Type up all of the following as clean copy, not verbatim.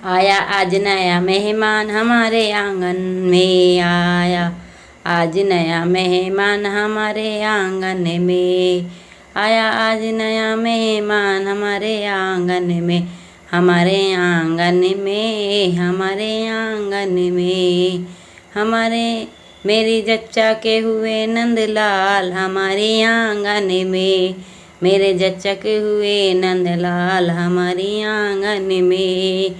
आया आज नया मेहमान हमारे आंगन में आया। आज नया मेहमान हमारे आंगन में आया। आज नया मेहमान हमारे आंगन में, हमारे आंगन में, हमारे आंगन में। हमारे मेरी जच्चा के हुए नंदलाल हमारे आंगन में। मेरे जच्चा के हुए नंदलाल हमारे आंगन में।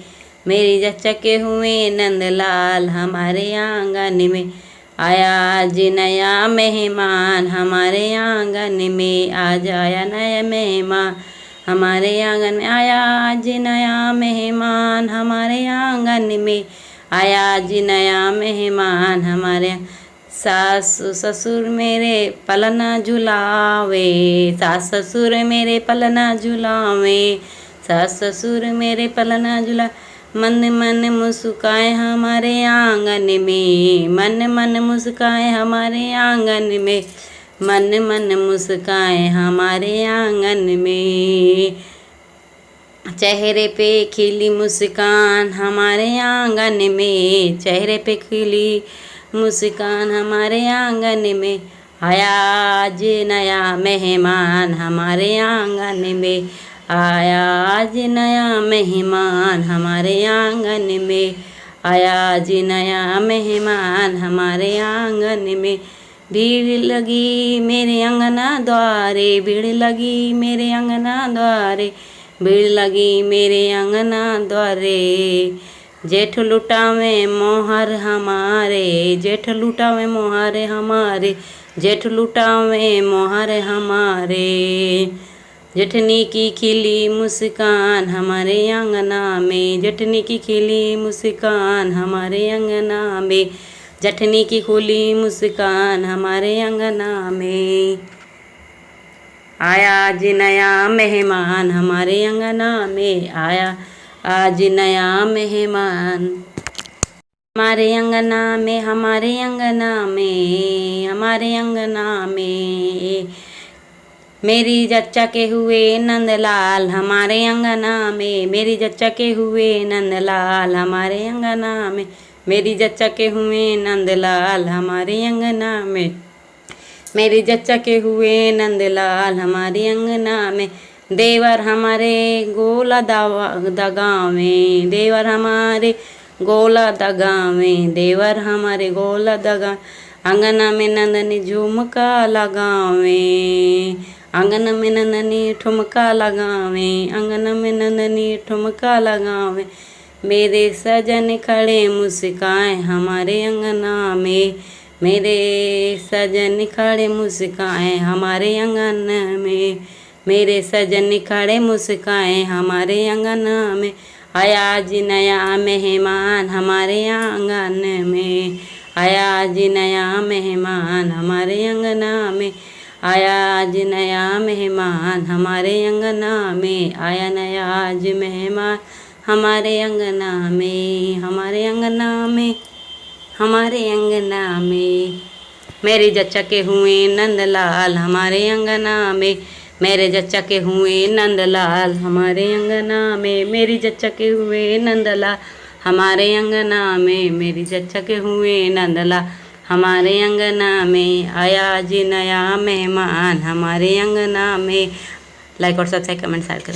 मेरी जच्चा के हुए नंदलाल हमारे आंगन में। आया आज नया मेहमान हमारे आंगन में। आज आया नया मेहमान हमारे आंगन में। आया आज नया मेहमान हमारे आंगन में। आया आज नया मेहमान हमारे। सास ससुर मेरे पलना झुलावे, सास ससुर मेरे पलना झुलावे, सास ससुर मेरे पलना झुला। मन मन मुस्काए हमारे आंगन में, मन मन मुस्काए हमारे आंगन में, मन मन मुस्काए हमारे आंगन में। चेहरे पे खिली मुस्कान हमारे आंगन में, चेहरे पे खिली मुस्कान हमारे आंगन में। आया आज नया मेहमान हमारे आंगन में। आया आज नया मेहमान हमारे आंगन में। आया आज नया मेहमान हमारे आंगन में। भीड़ लगी मेरे अंगना द्वारे, भीड़ लगी मेरे अंगना द्वारे, भीड़ लगी मेरे अंगना द्वारे। जेठ लुटावे मोहर हमारे, जेठ लुटावे मोहर हमारे, जेठ लुटावे मोहर हमारे। जेठनी की खिली मुस्कान हमारे अंगना में, जेठनी की खिली मुस्कान हमारे अंगना में, जेठनी की खुली मुस्कान हमारे अंगना में। आया आज नया मेहमान हमारे अंगना में। आया आज नया मेहमान हमारे अंगना में, हमारे अंगना में, हमारे अंगना में। मेरी जच्चा के हुए नंदलाल हमारे अंगना में, मेरी जच्चा के हुए नंदलाल हमारे अंगना में, मेरी जच्चा के हुए नंदलाल हमारे अंगना में, मेरी जच्चा के हुए नंदलाल हमारे अंगना में। देवर हमारे गोला दगावे, देवर हमारे गोला दगावे, देवर हमारे गोला दगा। अंगना में नंदनी झुमका लगावे, आंगन में नंदनी ठुमका लगावे, आंगन में नंदनी ठुमका लगावे। मेरे सजन खड़े मुस्काए हमारे अंगना में, मेरे सजन खड़े मुस्काए हमारे अंगन में, मेरे सजन खड़े मुस्काए हमारे अंगना में। आया आज नया मेहमान हमारे आंगन में। आया आज नया मेहमान हमारे अंगना में। आया आज नया मेहमान हमारे अंगना में। आया नया आज मेहमान हमारे अंगना में, हमारे अंगना में, हमारे अंगना में। मेरे जच्चा के हुए नंदलाल हमारे अंगना में, मेरे जच्चा के हुए नंदलाल हमारे अंगना में, मेरी जच्चा के हुए नंदलाल हमारे अंगना में, मेरी जच्चा के हुए नंदलाल हमारे अंगना में। आया आज नया मेहमान हमारे अंगना में। लाइक और सब्सक्राइब कमेंट शेयर करें।